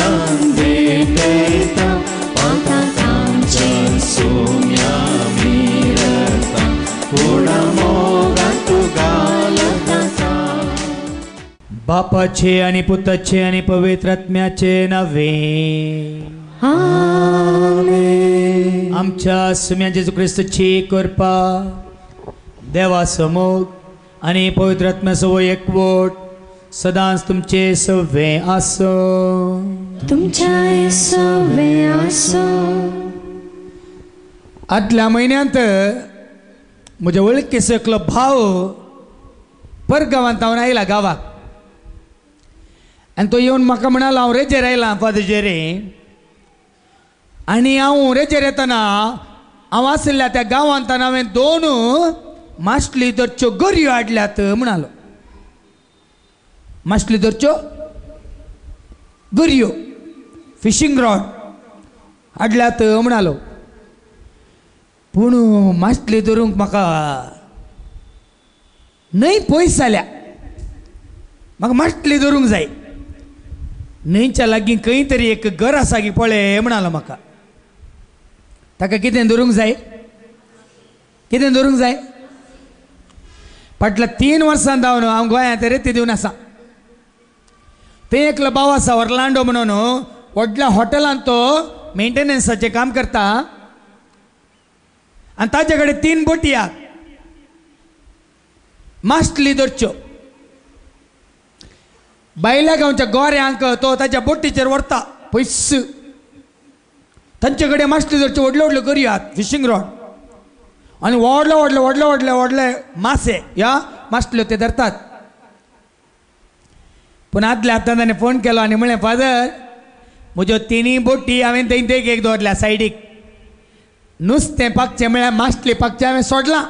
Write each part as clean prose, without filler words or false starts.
आनंद भेटता पावतात आमच्या सोम्या मिरता थोडा मोगा तू घालता बापाचे आणि पुताचे आणि पवित्र आत्म्याचे नवे आमेन. आमच्या सुम्या जेजू ख्रिस्ताची कृपा देवासमोर आणि पवित्र आत्म्यासो एकवट सदांच तुमचे सवे आसो. तुमच्या सवे आसो. आदल्या म्हयन्यांत म्हज्या वळखीचो एकलो भाव परगांवांत हांव आयला गांवाक आनी तो येवन म्हाका म्हणालो हांव रेजेर आयलां फादरजेरे आनी हांव रेजेर येतना हांव आशिल्ल्या त्या गांवांत हांवें 2 माशली धरच्यो गरयो हाडल्यात म्हणालो. माशली धरच्यो गरयो फिशींग रॉड हाडल्यात म्हणालो. पूण माशली धरूंक म्हाका न्हंय पयस जाल्या म्हाका माशली धरूंक जाय. न्हंयच्या लागीं खंय तरी एक घर आसा गी पळय म्हणालो म्हाका. ताका कितें धरूंक जाय कितें धरूंक जाय. फाटल्या 3 वर्सां जावन हांव गोंयांत रेती दिवन आसा. थंय एकलो भाव आसा ऑर्लांडो म्हणून व्हडल्या हॉटेलांत तो मेंटेनन्साचें काम करता आनी ताचे कडेन 3 बोटी आहात माशली धरच्यो. बायल्या गांवच्या गोऱ्यांक तो ताच्या बोटीचेर व्हरता पयस. तांचे कडेन माशली धरच्यो व्हडल्यो व्हडल्यो गरयो आहात फिशींग रॉड आनी व्हडले व्हडले व्हडले व्हडले व्हडले मासे ह्या माशल्यो ते धरतात. पूण आदल्या हप्त्यान ताणें फोन केलो आनी म्हणलें फादर म्हज्यो 3 बोटी हांवें थंय एक दवरल्या सायडीक. नुस्तें पाकचें म्हळ्यार माशली पाकचें हांवें सोडलां.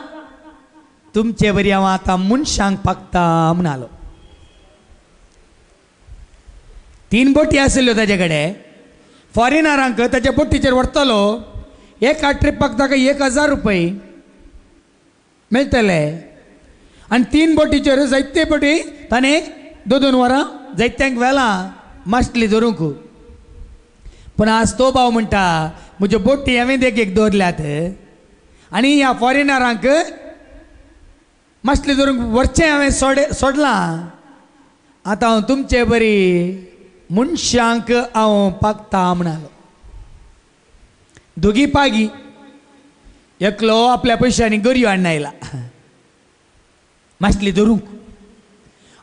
तुमचे बरी हांव आतां मनशांक पाकता म्हणालो. 3 बोटी आशिल्ल्यो ताचे कडेन. फॉरेनरांक ताच्या बोटीचेर व्हरतलो. एका ट्रिपाक ताका 1000 रुपये मेळटले आनी 3 बोटीचेर जायते बोटी ताणें 2 वरां जायत्यांक वेलां माशली धरूंक. पूण आज तो भाव म्हणटा म्हज्यो बोटी हांवें एक दवरल्यात आनी ह्या फॉरेनरांक माशली धरूंक व्हरचें हांवें सोडलां. आतां हांव तुमचे बरी मनशांक हांव पाकता म्हणालो. दोगी पागी एकलो आपल्या पयशांनी गरयो हाडून आयला माशली धरूंक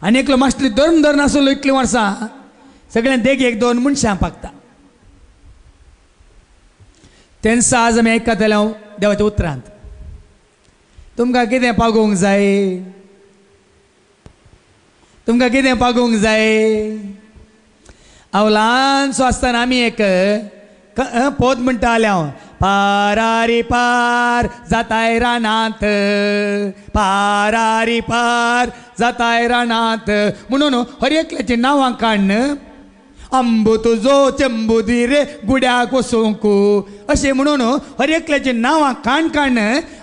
आनी एकलो माशली धरून नासलो इतलीं वर्सां सगळ्यांक एक 2 मनशां पाकता. तेन्ना आज आमी आयकताले हांव देवाच्या उतरांत तुमकां कितें पागोवंक जाय तुमकां कितें पागोवंक जाय. हांव ल्हानसो आसतना आमी एक पोद म्हणटाले हांव पारारी पार जाताय रानांत पारारी पार जाताय रानांत म्हणून हर एकल्याची नांवां काडन आंबो तुजो चंबू दी रे गुड्याक वसूंक अशें म्हणून हर एकल्याची नांवां काडन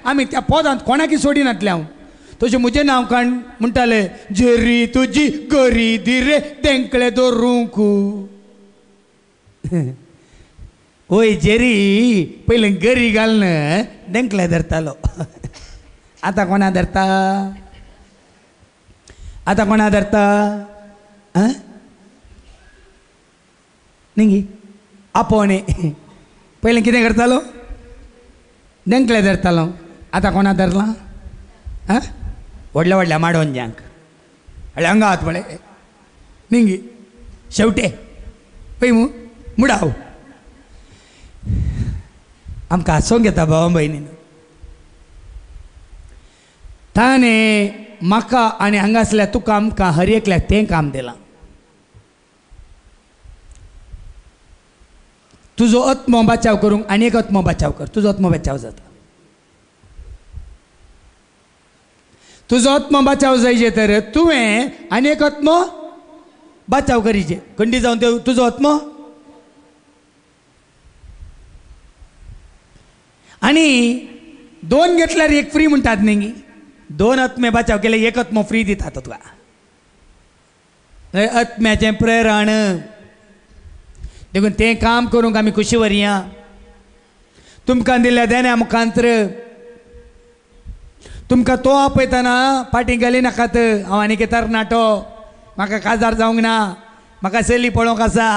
आमी त्या पोदांत कोणाकी सोडिनातले. हांव तशें म्हजें नांव काण म्हणटाले जेरी तुजी गरी दी रे तेंकळे धरूंक. ओय जेरी पयलीं गरी घालन देंकले धरतालो. आतां कोणा धरता आतां कोणा धरता निंगी आपोणे. पयलीं कितें करतालो देंकले धरतालो. आतां कोणा धरला व्हडल्या व्हडल्या माडोंज्यांक हळ्यांगात पळय निंगी शेवटे पळय मुडाव. आमकां हांसोंक येता भावा भयणीन. ताणें म्हाका आनी हांगा आसल्या तुका आमकां हर एकल्याक तें काम दिलां. तुजो आत्मो बचाव करूंक आनी एक आत्मो बचाव कर. तुजो आत्मो बचाव जाता. तुजो आत्मो बचाव जायचे तर तुवें आनी एक आत्मो बचाव करीचे. खंडी जावन ते तुजो आत्मो आनी 2 घेतल्यार 1 फ्री म्हणटात न्ही. 2 आत्मे बचाव केले 1 आत्मो फ्री दितात तुका. आत्म्याचें प्रेरण देखून तें काम करूंक आमी कशी वरया तुमकां दिल्ल्या देण्या मुखांतर तुमकां तो आपयतना फाटीं गेली नाकात हांव आनी कितें नाटो म्हाका काजार जावंक ना म्हाका चली पळोवंक आसा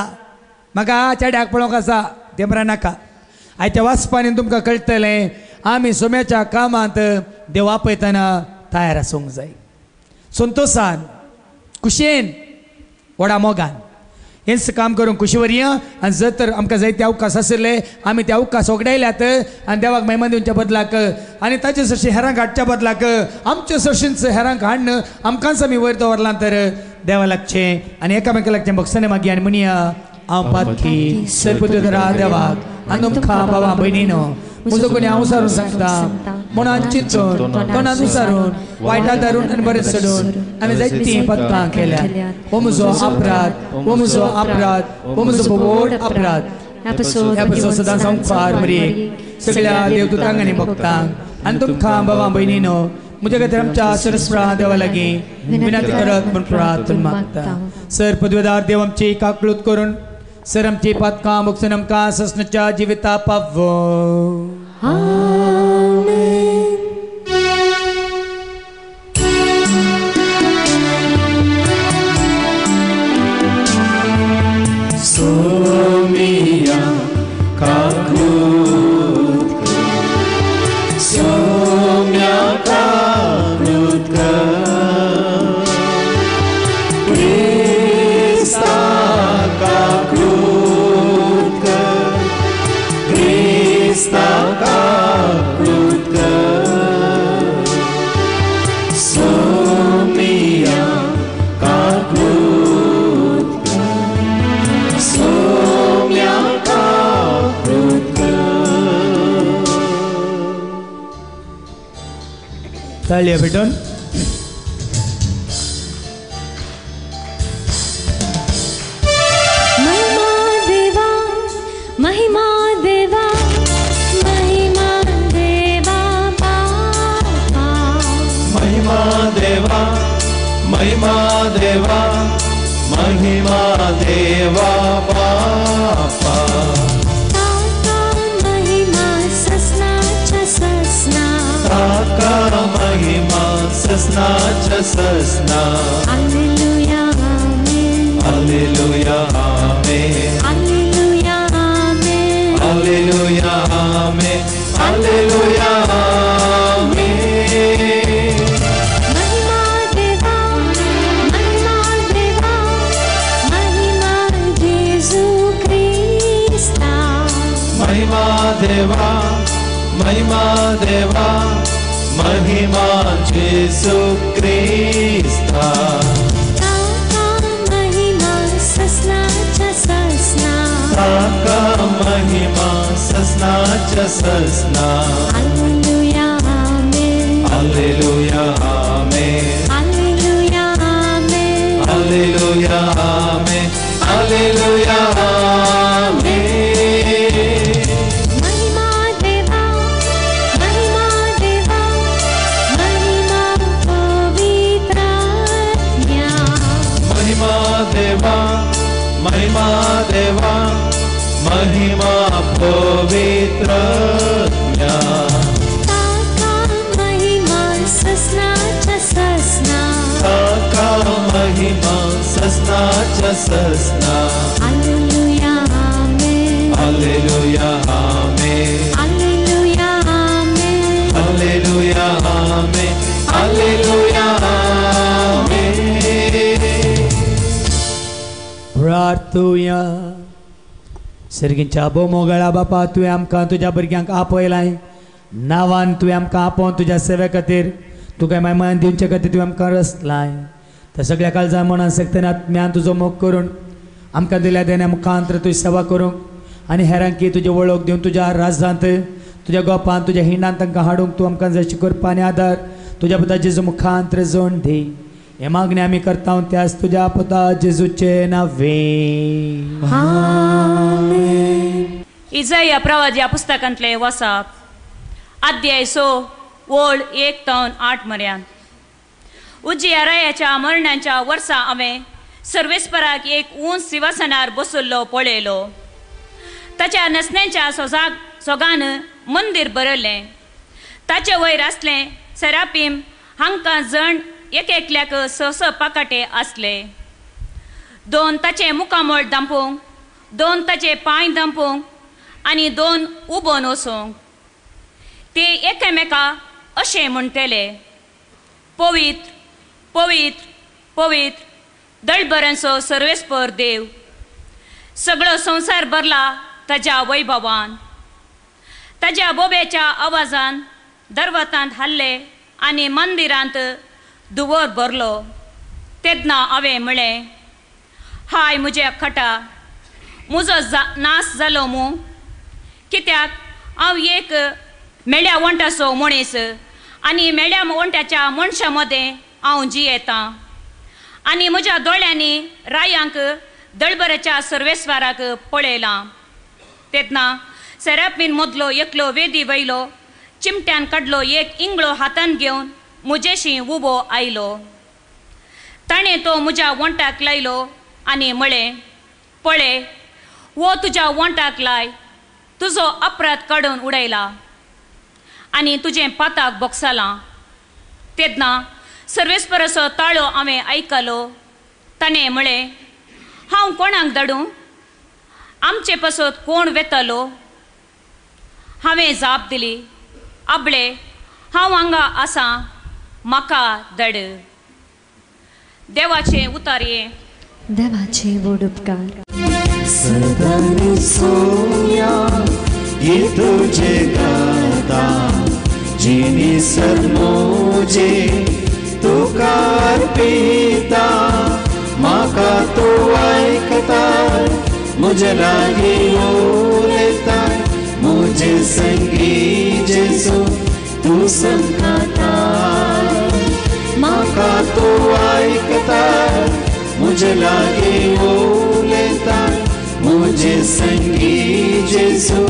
म्हाका चेड्याक पळोवंक आसा तें बरें नाका आयच्या वाचपांनी तुमकां कळटलें आमी सोम्याच्या कामांत देव आपयतना तयार आसूंक जाय संतोशान कुशेन व्हडा मोगान हेंच काम करूंक खुशी वरया आनी जर तर आमकां जायते अवकाश आशिल्ले आमी ते अवकाश वगडायल्यात आनी देवाक महिमा दिवच्या बदलाक आनी ताचे सरशी हेरांक हाडच्या बदलाक आमचे सरशींच हेरांक हाडन आमकांच आमी वयर दवरलां तर देवा लागचें आनी एकामेका लागचें भक्सने मागी आनी म्हणया हांव पातकी सर्पदरा देवाक आनी तुमकां बाबा भयणीनो म्हजो कोणी हांव सारून सांगता मनान चिंतून तोंडान विचारून वायटा धरून आनी बरें सोडून आमी जायतीं पथकां केल्या हो म्हजो अपराध हो म्हजो अपराध हो म्हजो व्हड अपराध ह्या पासून सदां संवसार मरी सगळ्या देवदूतांक आनी भक्तांक आनी तुमकां बाबा भयणीनो म्हजे खातीर आमच्या सरस्प्रा देवा लागीं विनंती करत म्हूण प्रार्थना मागता सर पदवेदार देव आमची काकळूत करून सर आमची पथकां बक्षून आमकां ससनाच्या जिविता पावो सोमिया काकूत सोम्या काकूत क्रिस्ता काकूत क्रिस्ता काकूत सोमिया काकूत सोम्या काकूत ताळयो भेटून महिमा देवा महिमा देवा बापा महिमा देवा महिमा देवा महिमा देवा बापा ताका महिमा ससनाच्या ससना ताका महिमा ससनाच्या ससना हालेलुया आमेन हालेलुया आमेन हालेलुया आमेन हालेलुया आमेन हालेलुया आमेन महिमा देवा महिमा जेजू ख्रिस्ता महिमा देवा महिमा देवा महिमा जेसु क्रिस्ता ताका महिमा ससनाच्या ससना ताका महिमा ससनाच्या ससना हालेलुया आमेन हालेलुया आमेन हालेलुया आमेन हालेलुया आमेन हालेलुया आमेन महिमा देवा महिमा पवित्रात्म्या महिमा देवा महिमा देवा महिमा पवित्रज्ञा ताका महिमा ससनाच्या ससना ताका महिमा ससनाच्या ससना हालेलुया आमेन हालेलुया आमेन हालेलुया आमेन हालेलुया आमेन हालेलुया आमेन प्रार्थुया सर्गींच्या मोगळा बापा तुवें आमकां तुज्या भुरग्यांक आपयलाय नांवान तुवें आमकां आपोवन तुज्या सेवे खातीर तुका मेहमान दिवचे खातीर तुवें आमकां रचलाय त्या सगळ्या काळजां मनान सक्तीन आत्म्यान तुजो मोग करून आमकां दिल्या देण्या मुखांतर तुजी सेवा करूंक आनी हेरांकी तुजी वळख दिवन तुज्या राजांत तुज्या गोपान तुज्या हिंडांत तांकां हाडूंक तूं आमकां जाय करपा आनी आदार तुज्या पुता जेजू मुखांतर जोड दी हे मागणी आमी करता त्याच तुज्या पुता जेजूचे नांवे इजाया प्रवाद ह्या पुस्तकांतले वसाप अध्याय 6 ओळ 1 ते 8 मऱ्यान उजियारायाच्या मरणाच्या वर्सा हांवें सर्वेस्पराक एक उंच सिंहासनार बसुल्लो पळयलो ताच्या नसण्याच्या सोगान मंदिर बरयलें. ताचे वयर आसले सेरापीम हांकां जण एक एकल्याक स पाकाटे आसले. 2 ताचे मुखामोळ दांपोवंक, 2 ताचे पांय दांपोवंक आनी 2 उबोन वचोंक. ते एकामेका अशें म्हणटले, पवित्र पवित्र पवित्र दळभरांचो सर्वेस्पर देव. सगळो संवसार भरला ताच्या वैभवान. ताच्या बोबेच्या आवाजान दरवतांत हल्ले आनी मंदिरांत दुवर भरलो. तेन्ना हांवें म्हळें, हाय म्हज्या खटा, म्हजो नास जालो मू. कित्याक हांव एक मेळ्या वंटाचो मनीस आनी मेळ्या वंट्याच्या मनशा मदें हांव जियेतां. आनी म्हज्या दोळ्यांनी रायांक दळभराच्या सर्वेस्वाराक पळयलां. तेन्ना सेरापीन मदलो एकलो वेदी वयलो चिमट्यान काडलो एक इंगळो हातान घेवन म्हजेशी उबो आयलो. ताणें तो म्हज्या वंटाक लायलो आनी म्हळें, पळय, वो तुज्या वंटाक लाय, तुजो अपराध काडून उडयला आनी तुजें पाताक बोगसालां. तेन्ना सर्वेस्पराचो ताळो हांवें आयकलो. ताणें म्हळें, हांव कोणाक धाडूं? आमचे पासत कोण वेतलो? हांवें जाप दिली, आबळे, हांव हांगा आसां, म्हाका धाड. देवाचे उतारये. देवाचे व्हड उपकार. सदानी सोया ये तुझे गाता, जिनी सरमोजे तुकार पिता. माका तो ऐकता, मुझे लागी ओलेता, मुझे संगी जेसू तू संघाता. माका तो ऐकता, मुझे लागी ओलेता, मुझे संगी जेसू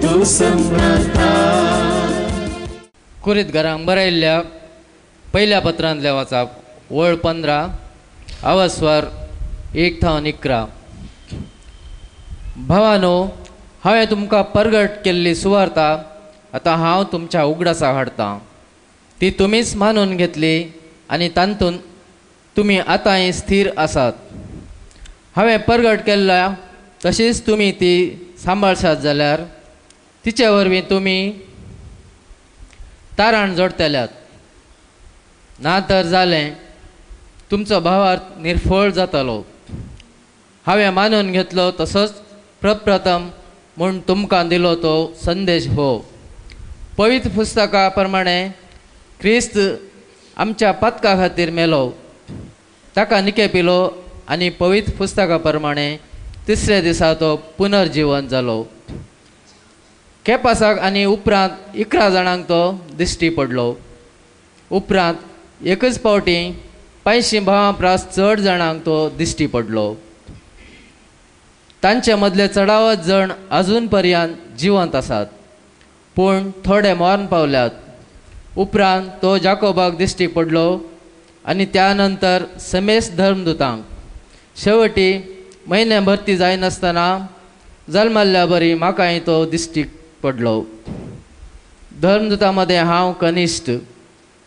तू संघाता. कुरीत घरांक बरयल्ल्या पहिल्या पत्रांतल्या वाचप वळ 15 अवस्वर 1-11. भावानो, हांवें तुमकां परगट केल्ली सुवार्ता आतां हांव तुमच्या उगडासा हाडटां. ती तुमीच मानून घेतली आनी तातूंत तुमी आतांय स्थिर आसात. हांवें परगट केल्ल्या तशीच तुमी ती सांबाळशात जाल्यार तिचे वरवीं तुमी तारण जोडतल्यात. ना तर जालें तुमचो भावार्थ निर्फळ जातलो. हांवें मानून घेतलो तसोच प्रप्रथम म्हूण तुमकां दिलो तो संदेश हो. पवित्र पुस्तका प्रमाणे क्रिस्त आमच्या पातका खातीर मेलो, ताका निकेपिलो आनी पवित्र पुस्तका प्रमाणे तिसऱ्या दिसा तो पुनर्जीवन जालो. केपासाक आनी उपरांत 11 जाणांक तो दिश्टी पडलो. उपरांत एकच फावटी 500 भावां प्रास चड जाणांक तो दिश्टी पडलो. तांचे मदले चडावत जण अजून पर्यंत जिवंत आसात, पूण थोडे मरण पावल्यात. उपरांत तो जाकोबाक दिश्टी पडलो आनी त्या नंतर समेस्त धर्मदुतांक. शेवटी म्हयने भरती जायनासतना जल्माल्ल्या बरी म्हाकाय तो दिश्टी पडलो. धर्मदुतां मदें हांव कनिश्ट.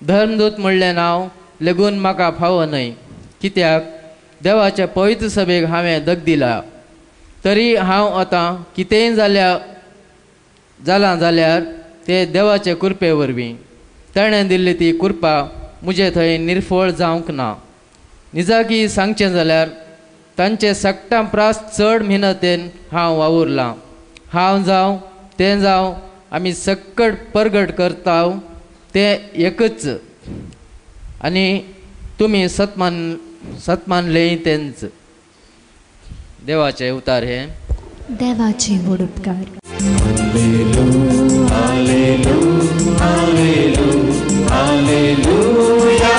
धर्मदूत म्हणलें नांव लेगून म्हाका फावो न्हय, कित्याक देवाचे पवित्र सभेक हांवें दग दिला. तरी हांव आतां कितेंय जालां जाल्यार ते देवाचे कृपे वरवीं. ताणें दिल्ली ती कृपा म्हजे थंय निर्फळ जावंक ना. निजाकी सांगचें जाल्यार तांचे सक्टां प्रास चड मेहनतेन हांव वावुरलां. हांव जावं तें जावं आमी सक्कट परगट करता तें एकच आनी तुमी सतमानलें तेंच. देवाचे उतार हे. देवाचे व्हड उपकार. हालेलुया,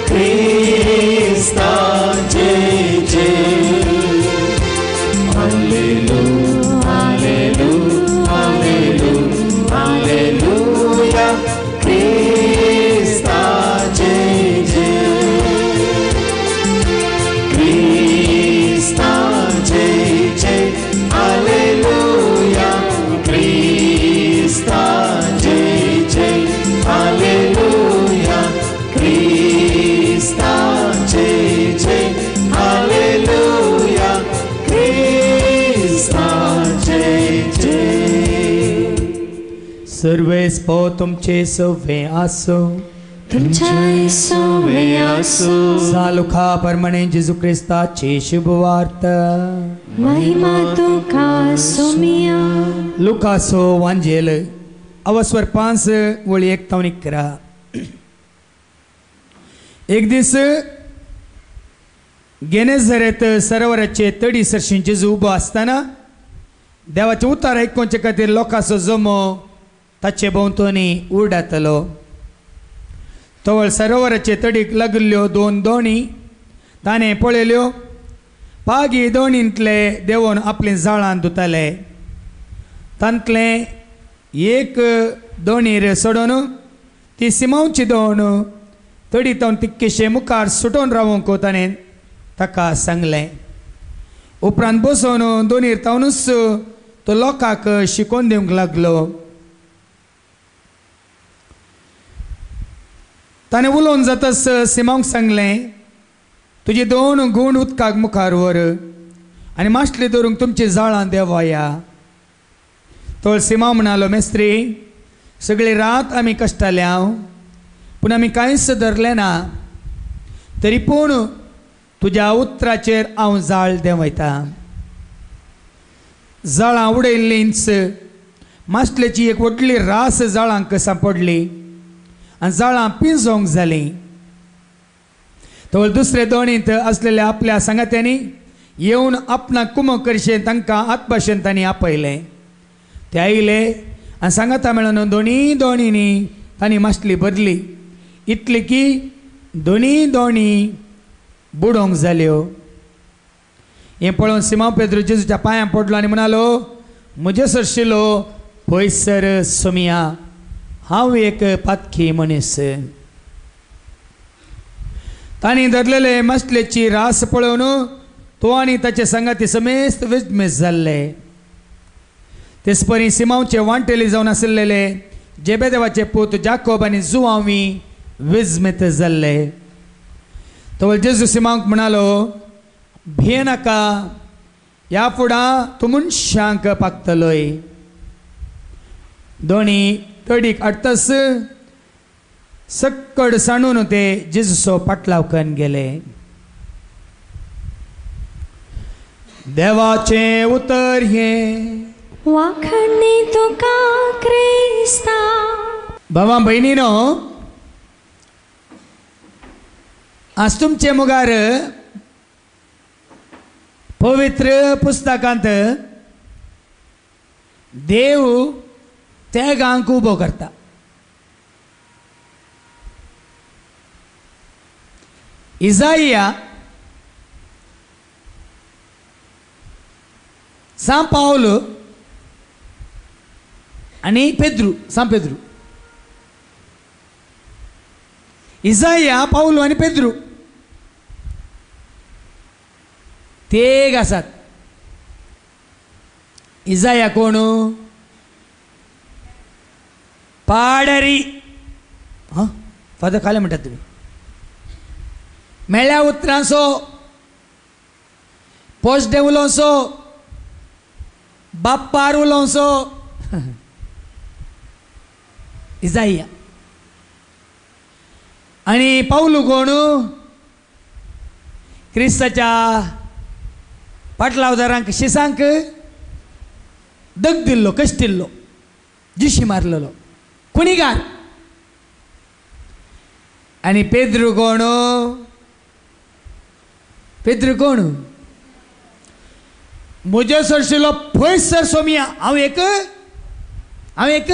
क्रिस्ता जय जय. हालेलुया, हालेलुया, हालेलुया, क्रिस्ता जय जय. क्रिस्ता जय जय. हालेलुया, सर्वेस पो तुमचे सवे आसो तुमच्या सोवे आसो सालुखा परमणे जेजू ख्रिस्ताची शुभवार्ता महिमा तुका सोमिया लुकासो वांजेल अवस्वर 5 वळी 1 करा. एक दीस गेनेझरेत सरोवराचे तडी सरशी जेजू उबो आसतना देवाचे उतार आयकोवचे खातीर लोकांचो जमो ताचे भोंवतणी उरडातलो. तवळ सरोवराचे तडीक लागल्ल्यो 2 दोणी ताणें पळयल्यो. पागी दोणींतले देवून आपली जाळां धुताले. तांतले एक दोणीर सोडून ती सिमांची दोण तडीतावन तितकेशे मुखार सुटोवन रावंक ताणें ताका सांगलें. उपरांत बसोवन दोनीर तावनूच तो लोकांक शिकोवन दिवंक लागलो. ताणें उलोवन जाताच सिमांक सांगलें, तुजी 2 गूण उदकाक मुखार व्हर आनी माश्टली धरूंक तुमची जाळां देवाया. तो सिमांव म्हणालो, मेस्त्री, सगळी रात आमी कश्टाले पूण आमी कांयच धरलें ना. तरी पूण तुज्या उतराचेर हांव जाळ देंवयता. जाळां उडयल्लींच माश्टलेची एक व्हडली रास जाळांक सांपडली आनी जाळां पिंजोवंक जालीं. तो दुसरे दोणींत आसलेल्या आपल्या सांगात्यांनी येवन आपणाक कुमो करशें तांकां आत्भाशेन तांणी आपयलें. ते आयले आनी सांगाता मेळून दोणींनी तांणी माश्टली भरली. इतली की दोनी दोणी बुडोवंक जाल्यो. हें पळोवन सिमांव पेद्रू जेजूच्या पांयां पडलो आनी म्हणालो, म्हजे सरशिलो पयसर सोमिया, हांव एक पातकी मनीस. तांणी धरलेले माश्टलेची रास पळोवन तो आनी ताचे संगाती समेस्त विजमेस जाल्ले. तेच परी सिमांवचे वांटेली जावन आशिल्लेले जेबेदेवाचे पूत जाकोब आनी जुवांवी विजमेत जाल्ले. तो जेजू सिमांक म्हणालो, भिये नाका, ह्या फुडां तूं मनशांक पागतलोय. दोणी तडीक हाडटस सक्कड सांडून ते जेजूचो पाटलाव करून गेले. देवाचे उतर हे वाखणी तुका क्रिस्ता. भावा भयणीनो, आज तुमचे मुखार पवित्र पुस्तकांत देव तेगांक उबो करता. इसाइया, सान पावलो आनी सान पेद्रू. इसाइया, पावलो आनी पेद्रू तेग आसात. इसाइया कोण? पाडरी. हां, फादर काले म्हणटात तुमी. मेळ्या उतरांचो, पोस्टे उलोवचो, बाप्पार उलोवचो इसाइया. आनी पावलो कोण? क्रिस्ताच्या पाटलावदारांक शिसांक दग दिल्लो, कश्टिल्लो, जिशी मारलेलो कुणीगार. आनी पेद्रू कोण? पेद्रू कोण? म्हजो सरशिलो पयसर सोमिया, हांव एक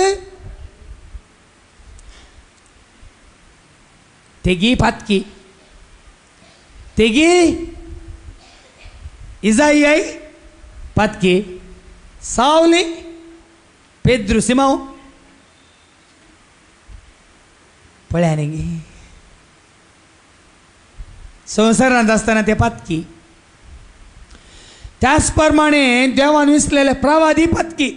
तेगी पातकी. तेगी इसाइयाय पातकी. सावली पेद्रू सिमांव पळया न्ही. संवसारांत आसतना ते पातकी. त्याच प्रमाणे देवान विसलेले प्रवादी पातकी.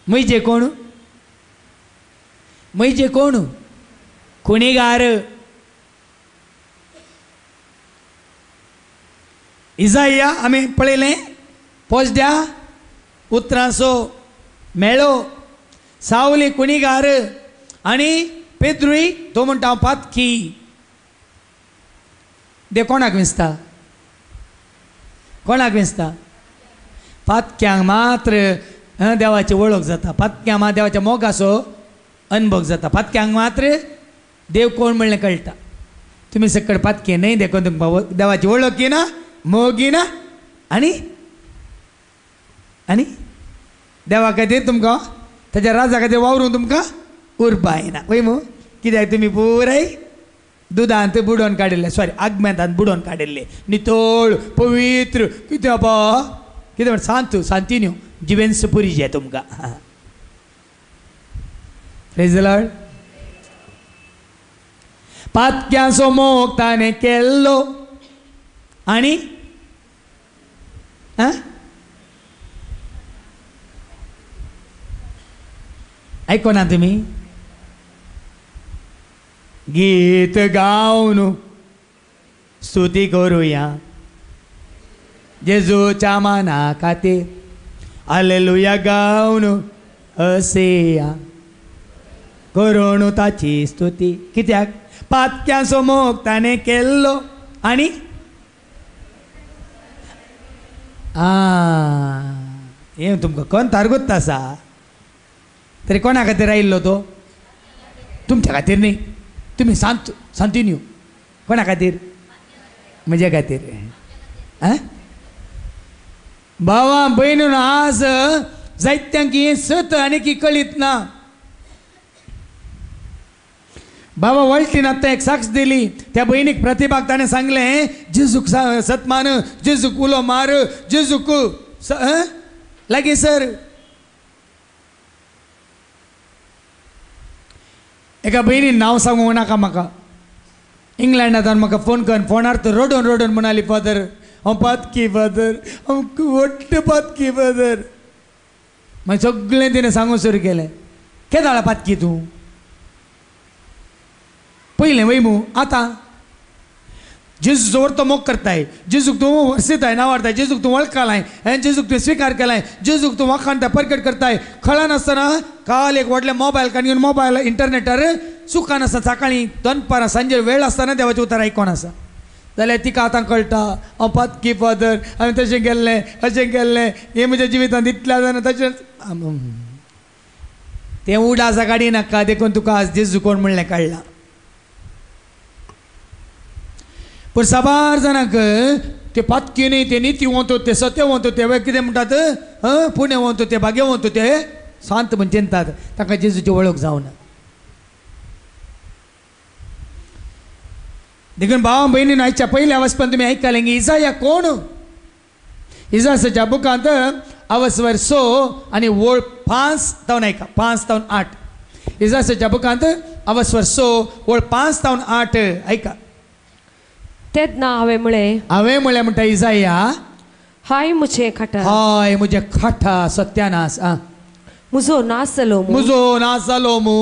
म्हणजे कोण? म्हणजे कोण? कुणीगार. इसाइया आमी पळयलें पोजड्या उतरांचो मेळो सावली कुणीगार आणि पेद्रुई तो म्हणटा हांव पातकी. दे कोणाक विंचता? कोणाक विंचता? पातक्यांक मात्र देवाची वळख जाता. पातक्यांक मात्र देवाच्या मोगाचो अनुभव जाता. पातक्यांक मात्र देव कोण म्हणलें कळटा. तुम्ही सकड पातके नाही देखून तुमकां देवाची वळख येना, मोग येना आनी आनी देवा खातीर तुमकां ताच्या राजा खातीर वावरूंक तुमकां उरपा येना. पळय मू कित्याक तुमी पुराय दुदांत बुडोवन काडिल्ले, सॉरी आग्मेंतांत बुडोवन काडिल्ले, नितळ पवित्र कितें पा कितें म्हण सांत सांतिन्यो जिवेन्स पुरी जे तुमकां. Praise the Lord. पातक्यांचो मोग ताणें केल्लो आनी आयकोना तुमी गीत गावन स्तुती करुया जेजूच्या माना खातीर. हालेलुया गावन असेया करून ताची स्तुती. कित्याक? पातक्यांचो मोग ताणें केल्लो आनी हें तुमकां कोण गुत्त आसा. तरी कोणा खातीर आयिल्लो तो? तुमच्या खातीर न्ही. तुमी सांतिन्यू कोणा खातीर? म्हज्या खातीर. भावा भयणून आज जायत्यांक हें सत आनी की कळीत ना. बाबा वळटीन आतां एक साक्ष दिली. त्या भयणीक प्रतिभाक ताणें सांगलें जेजूक सत मान, जेजूक उलो मार, जेजूक लागीं सर. एका भयणीन नांव सांगूंक नाका म्हाका. इंग्लंडांतल्यान म्हाका फोन करून फोनार तर रडोन रडोन म्हणाली फादर हांव पातकी फादर, हांव व्हडलें पातकी फादर. मागीर सगळें तिणें सांगूंक सुरू केलें. केन्ना जाला पातकी तूं? पयलें वय मू आतां जेजूचो व्हरतो मोग करताय, जेजूक तूं वर्सिताय नावारताय, जेजूक तूं वळखलाय, जेजूक तुवें स्विकार केलाय, जेजूक तूं वखाणटा परगट करताय. खळा नासतना काल एक व्हडले मोबायल काडून घेवन मोबायल इंटरनेटार चुकान आसा सकाळीं दनपारां सांजे वेळ आसतना देवाचें उतर आयकोन आसा जाल्यार तिका आतां कळटा हांव पातकी फादर, हांवें तशें केल्लें अशें केल्लें, हें म्हज्या जिवितांत इतल्या जाणा तशेंच. तें उडासा काडी नाका देखून तुका आज जेजू कोण म्हणलें कळ्ळां. पूण साबार जाणांक ते पातकी न्ही, ते निती वंतो, ते सत्य वंतो, ते कितें म्हणटात पुण्य वंतो, ते भाग्य वंतो, ते सांत म्हण चिंतात. ताका जेजूची वळख जावना. देखून भावा भयणीन आयच्या पयल्या वचपान तुमी आयकलें की इसाया कोण? इसायाच्या बुकांत अवस्वर 6 आनी वळ 5 तावन आयका 5 तावन 8. इसायाच्या बुकांत अवस्वर 6 वळ 5 तावन 8 आयका. तेन्ना हांवें म्हळें म्हणटा इसाया हाय मुझे खाटा, हाय म्हजे खाटा सत्यानास. म्हजो नाश जालो, म्हजो नाश जालो मू.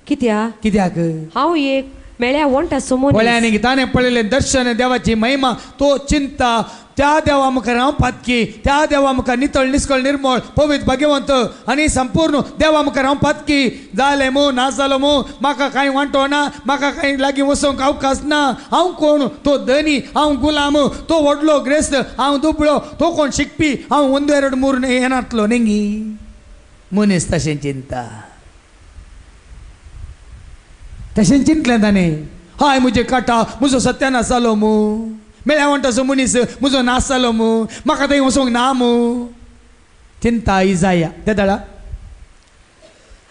कित्याक? हांव एक मेळ्या वंटा समोर पळयानी ताणें पळयलें दर्शन देवाची महिमा, तो चिंता. त्या देवा मुखार हांव पातकी, त्या देवा मुखार नितळ निस्कळ निर्मळ पवित्र भाग्यवंत आनी संपूर्ण देवा मुखार हांव पातकी. जालें मू नाश जालो मू, म्हाका कांय वांटो ना, म्हाका कांय लागीं वचोंक अवकाश ना. हांव कोण? तो धनी, हांव गुलाम, तो व्हडलो ग्रेस्त, हांव दुबळो, तो कोण शिकपी, हांव 1-2 मूर येनातलो नेंगी. मनीस तशें चिंता. तशें चिंतलें ताणें. हाय म्हजे काटा, म्हजो सत्यानाश जालो मू. मेळ्या म्हणटासो मनीस म्हजो नाश जालो मू, म्हाका थंय वचोंक ना मू. चिंता इसाया त्या दळा.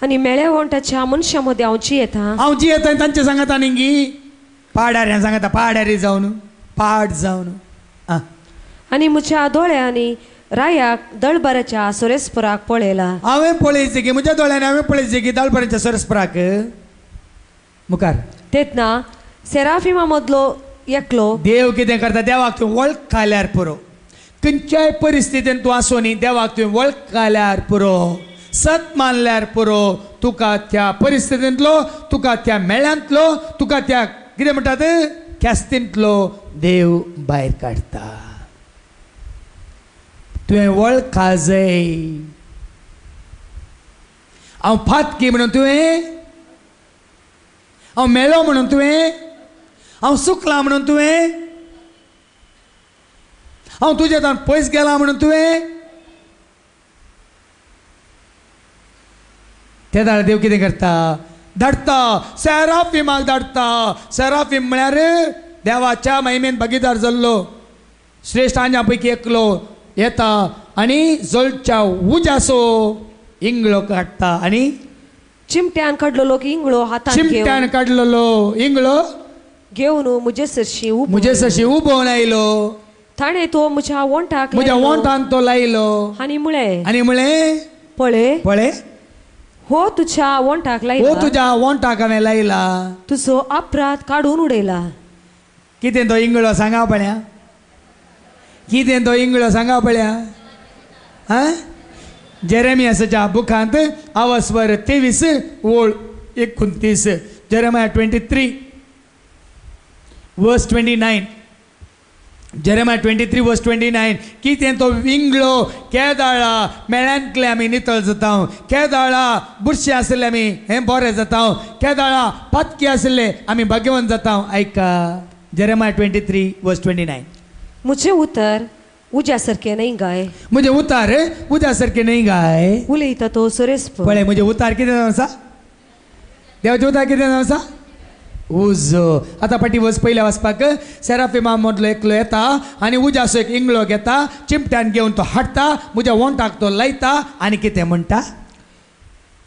आनी मेळ्या वंटाच्या मनशा मदीं हांव जियेता तांचे सांगता न्ही. पाड्याऱ्यां सांगता पाड्यारी जावन पाड जावन. आनी म्हज्या दोळ्यांनी रायाक दळबऱ्याच्या सुरेस्पराक पळयला. हांवें पळयचें की म्हज्या दोळ्यांनी हांवें पळयचें की दळबऱ्याच्या सुरेस्पराक. मुखार तेन्ना सेराफिमा मदलो एकलो देव कितें करता? देवाक तुवें वळखल्यार पुरो. खंयच्याय परिस्थितीन तूं आसूं न्ही, देवाक तुवें वळखल्यार पुरो, सत मानल्यार पुरो. तुका त्या परिस्थितींतलो, तुका त्या मेळ्यांतलो, तुका त्या कितें म्हणटात ख्यास्तींतलो देव भायर काडटा. तुवें वळखा जाय. हांव फातकी म्हणून तुवें, हांव मेलो म्हणून तुवें, हांव सुकला म्हणून तुवें, हांव तुज्या तान पयस गेला म्हणून तुवें. ते दाळ देव कितें करता? धाडटा, सेराफिमाक धाडटा. सेराफिम म्हळ्यार देवाच्या महिमेन भागीदार जाल्लो श्रेष्ठ आंजा पैकी एकलो येता आनी जळच्या उज्यासो इंगळो काडटा आनी चिमट्यान काडलेलो इंगळो हातान चिमट्यान काडलेलो इंगळो घेवन म्हजे सरशी उबोवन आयलो. ताणें तो म्हज्या वोंटाक वोंटान तो लायलो आनी म्हळें पळय हो तुज्या वोंटाक लायला, हो तुज्या वोंटाक हांवें लायला, तुजो अपराध काडून उडयला. कितें तो इंगळो सांगा पळया, कितें तो इंगळो सांगा पळया. हां, जेरेमियाच्या बुकांत अवस्वर 23 ओळ 29. जेरेमिया 23 वर्स 29. जेरेमिया 23 वर्स 29. कितें तो विंगलो केदाळा मेळ्यांतले आमी नितळ जाता, केदाळा बुरशे आसले आमी हें बरें जाता, केदाळा पातकी आसले आमी भाग्यवान जाता. आयका जेरेमिया 23 वर्स 29. म्हजें उतर उज्या सारकें न्ही गाय, म्हजें उतार उज्या सारकें न्ही गाय. उलयता तो सोरेस्प. पळय म्हजें उतार कितें जावन आसा, देवाचें उतार कितें जावन आसा? उजो. आतां फाटी पयल्या वचपाक सेराफिमा मदलो एकलो येता आनी उज्याचो एक इंगळो घेता, चिमट्यान घेवन तो हाडटा, म्हज्या वोंटाक तो लायता आनी कितें म्हणटा?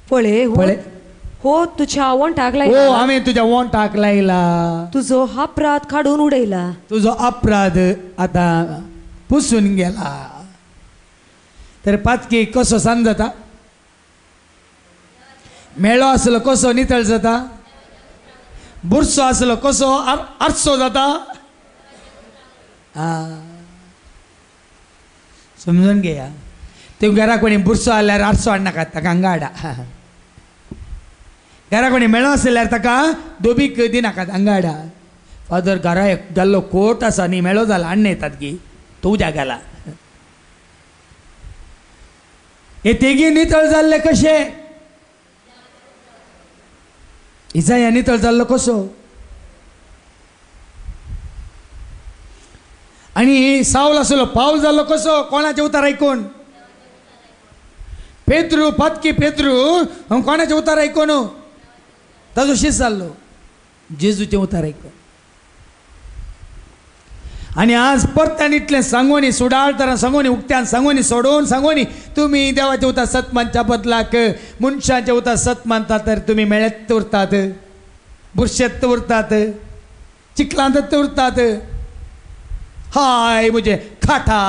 पळय हो तुज्या वोंटाक लायला, हो हांवें तुज्या वोंटाक लायला, तुजो अपराध काडून उडयला. तुजो अपराध आतां पुसून गेला. तर पातकी कसो सांज जाता? मेळो आसलो कसो नितळ जाता? बुरसो आसलो कसो आरसो जाता? समजून घेया. ते घरा कोणी बुरसो आल्यार आरसो हाडनाका, ताका हांगा हाडा. घरा कोणी मेळो आसल्यार ताका दोबीक दिनाकात, हांगा हाडा. फादर घरा एक जाल्लो कोट आसा न्ही, मेळो जाला हाडून येतात गी, तो उज्या गेला. हे तेगी नितळ जाल्ले कशे? इसाया नितळ जाल्लो कसो? आणि सावल आसलो पावल जाल्लो कसो? कोणाचे उतार आयकून? पेद्रू पातकी पेद्रू कोणाचे उतार आयकून? ताजो शीस जाल्लो जेजूचे उतार आयकून. आणि आज परत्यान इतलें सांगोनी सुडाळतना सांगोनी उक्त्यान सांगोनी सोडून सांगोनी तुमी देवाचे उतार सत मानच्या बदलाक मनशांचे उतार सत मानतात, तर तुमी मेळत उरतात, बुरशेत उरतात, चिखलांत उरतात. हाय म्हजे खाटा,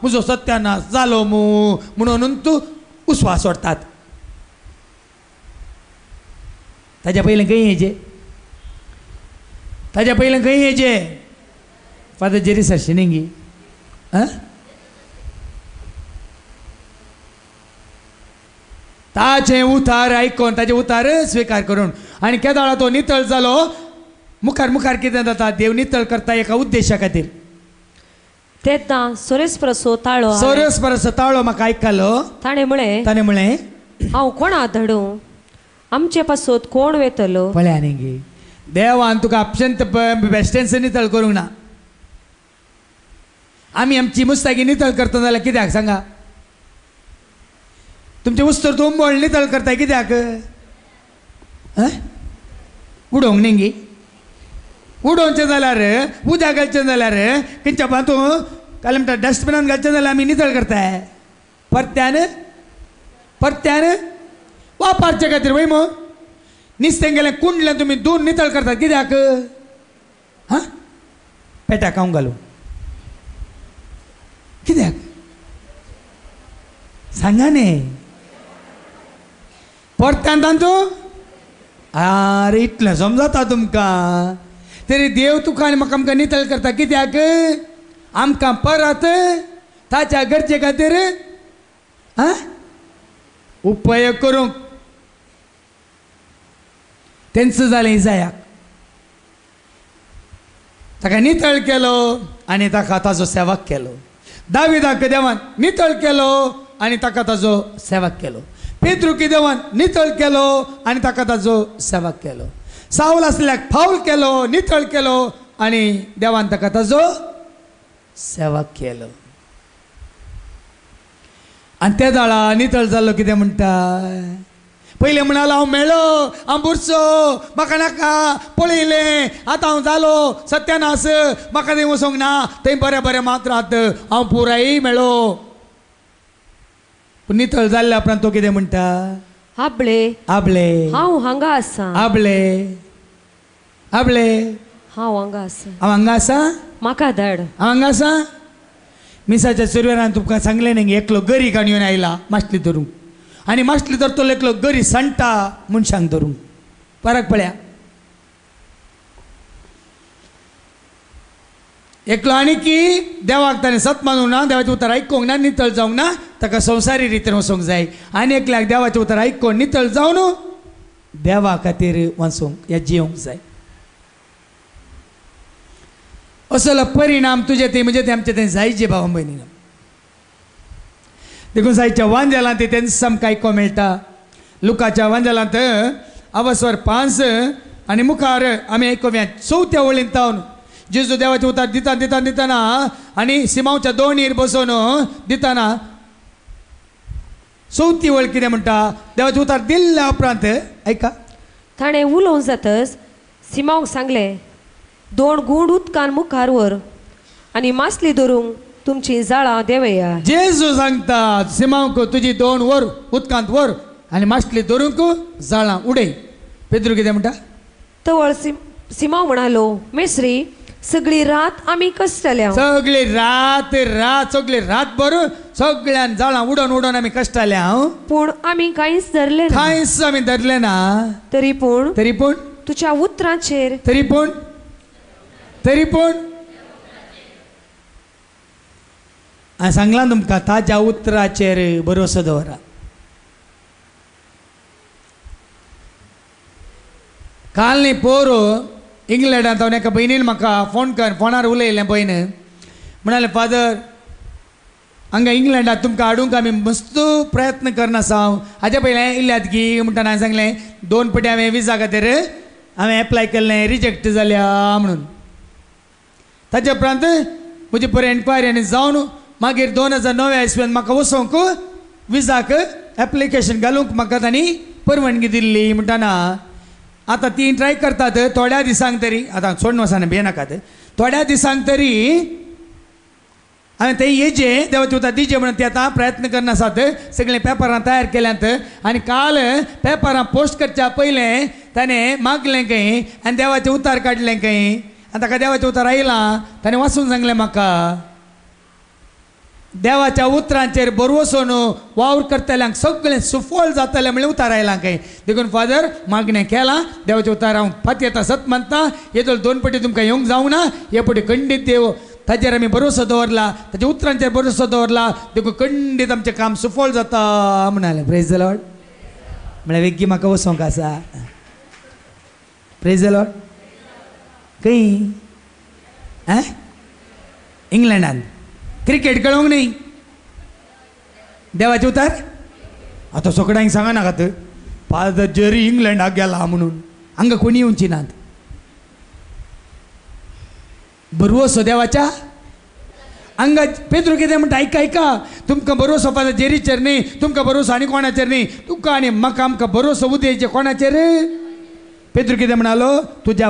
म्हजो सत्यानाश जालो म्हणून तूं उस्वास सोडतात. ताज्या पयलें खंय येजे, ताज्या पयलें खंय येजे? फादर जेरी सरशिनिंगी ताचे उतार आयकून ताचे उतार स्विकार करून आनी केदाळा तो नितळ जालो. मुखार मुखार कितें जाता? देव नितळ करता एका उद्देशा खातीर. तेन्ना सोरेस्परसो ताळो म्हाका आयकलो. ताणें म्हळें हांव कोणा धाडूं? आमचे पासत कोण वेतलो? पळय आनी देवान तुका आपशंत बेश्टेंच नितळ करूंक ना. आमी आमची मुस्तागी नितळ करता जाल्यार कित्याक सांगा? तुमचे उस्तर तूं उंबळ नितळ करताय कित्याक? उडोवंक न्ही, उडोवचें जाल्यार उज्या घालचें जाल्यार खंयच्या बातूं काल म्हणटा डस्टबिनान घालचें जाल्यार आमी नितळ करताय. परत्यान वापरचे खातीर वय मग नुस्तें गेलें कुंडलें तुमी धुवन नितळ करतात कित्याक? पेट्याक खावंक घालून कित्याक सांगा न्ही? परत्यान तांचो अरे इतलें समजता तुमकां. तरी देव तुका आनी म्हाका आमकां नितळ करता कित्याक? आमकां परत ताच्या गरजे खातीर उपयोग करूंक. तेंच जालें इसायाक. ताका नितळ केलो आनी ताका ताजो सेवक केलो. दाविदाक देवान नितळ केलो आनी ताका ताजो सेवक केलो. पेद्रू देवान नितळ केलो आनी ताका ताजो सेवक केलो. सावल आसल्याक फावल केलो, नितळ केलो आनी देवान ताका ताजो सेवक केलो. आनी त्या दाळा नितळ जाल्लो कितें म्हणटा. पयलीं म्हणालो हांव मेळ्ळो, हांव बुरसो, म्हाका नाका, पळयलें, आतां हांव जालो सत्यानास, म्हाका थंय वचोंक ना, थंय बरें बरें मात्रात, हांव पुराय मेळ्ळो. पूण नितळ जाल्ल्या उपरांत तो कितें म्हणटा. आबळे आबले हांव हांगा आसा, आबले आबले हांव हांगा आसा, हांव हांगा आसा, म्हाका धाड. हांव हांगा आसा. मिसाच्या सुरवेरान तुमकां सांगलें न्ही एकलो गरी काडून येवन आयला माश्टली धरूंक, आनी माश्टली धरतलो एकलो गरी सांडटा मनशांक धरूंक. फरक पळया. एकलो आनी की देवाक ताणें सत मानूंक ना, देवाचें उतर आयकोंक ना, नितळ जावंक ना, ताका संवसारी रितीन वचोंक जाय. आनी एकल्याक देवाचें उतर आयकोन नितळ जावन देवा खातीर वचोंक या जियोंक जाय. असलो परिणाम तुजे ते म्हणजे ते आमचे ते जायचे भाव भयणी. देखून जायच्या वांजेलांत तें सामकें आयको मेळटा. लुकाच्या वांजेलांत अवस्वर 5 आनी मुखार आमी आयकोव्या 4थ्या वळींत तावन जेजू देवाचे उतार दिताना आनी सिमांवच्या दोणीर बसून दिताना 4थी वळ कितें म्हणटा. देवाचे उतार दिल्ल्या उपरांत आयका. ताणें उलोवंक जातच सिमांक सांगलें, 2 गुंड उदकान मुखार व्हर आनी मासली धरूंक तुमची जाळां देवया. जेजू सांगता सिमांक तुजी 2 वर उदकांत व्हर आनी मासली धरूंक जाळां उडय. पेद्रू कितें म्हणटा. तवळ सिमांव म्हणालो, मेस्री सगळी रात आमी कश्टल्या, सगळी रात सगळी रातभर सगळ्यान जाळां उडोवन उडोवन आमी कश्टाल्या, पूण आमी कांयच धरले ना. कांयच आमी धरले ना. तरी पूण तुज्या उतरांचेर तरी पूण हांवें सांगलां तुमकां ताच्या उतराचेर भरोसो दवरा. काल न्ही पोर इंग्लंडांत हांव एका भयणीन म्हाका फोनार उलयलें पळय म्हणालें, फादर हांगा इंग्लंडांत तुमकां हाडूंक आमी मस्त प्रयत्न करना आसा. हाजे पयलें इल्ल्यात की म्हणटा हांवें सांगलें 2 फावटी हांवें विजा खातीर हांवें एप्लाय केल्लें, रिजेक्ट जाल्या म्हणून. ताचे उपरांत म्हजी पळय एन्क्वायरी आनी जावन मागीर 2009 इसव्यान म्हाका वचोंक विजाक एप्लिकेशन घालूंक म्हाका तांणी परवानगी दिल्ली. म्हणटाना आतां ती ट्राय करतात थोड्या दिसांक तरी, आतां सोडून वचना भियेनाकात, थोड्या दिसांक तरी हांवें थंय येजें देवाचें उतर दिजें म्हणून ती आतां प्रयत्न करना आसात. सगळें पेपरां तयार केल्यांत आनी काल पेपरां पोस्ट करच्या पयलें ताणें मागलें खंय आनी देवाचें उतार काडलें खंय. आनी ताका देवाचें उतर आयलां. ताणें वाचून सांगलें म्हाका देवाच्या उतरांचेर बरवसून वावर करतल्यांक सगळें सुफळ जातलें म्हणलें उतार आयलां खंय. देखून फादर मागणें केलां, देवाचें उतार हांव फाटी येता सत मानता. येदोळ 2 फावटी तुमकां येवंक जावंक ना, हे फावटी खंडीत देव ताचेर आमी भरोसो दवरला, ताच्या उतरांचेर भरोसो दवरला. देखून खंडीत आमचें काम सुफळ जाता म्हणालें. Praise the Lord. म्हळ्यार वेग्गी म्हाका वचोंक आसा. Praise the Lord. खंय इंग्लंडांत क्रिकेट खेळोंक न्ही देवाचें उतार. आतां सगळ्यांक सांगनाकात फादर जरी इंग्लंडाक गेला म्हणून हांगा कोणी येवची नात. बरवसो देवाच्या हांगा. पेद्रू कितें म्हणटा आयका, तुमकां बरोसो फादर जेरीचेर न्ही, तुमकां बरोसो आनी कोणाचेर न्ही, तुका आनी म्हाका आमकां बरोसो उदेचे कोणाचेर. पेद्रू कितें म्हणालो, तुज्या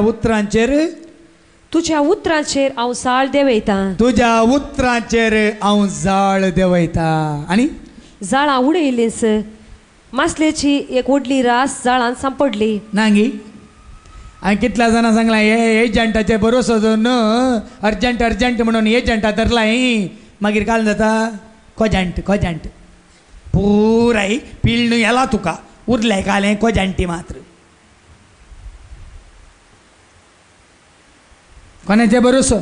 उतरांचेर हांव जाळ देवयता. तुज्या उतरांचेर हांव जाळ देवयता. आनी जाळां उडयलींच. मासलेची एक व्हडली रास जाळान सांपडली. नांगी हांवें कितल्या जाणां सांगलां हे एजंटाचेर भरोसो दवरून अर्जंट म्हणून एजंटा धरलां. मागीर काल जाता खोजंट पुराय पिळण येला तुका उरलें कालें खोजंटी मात्र. कोणाचे भरोसो.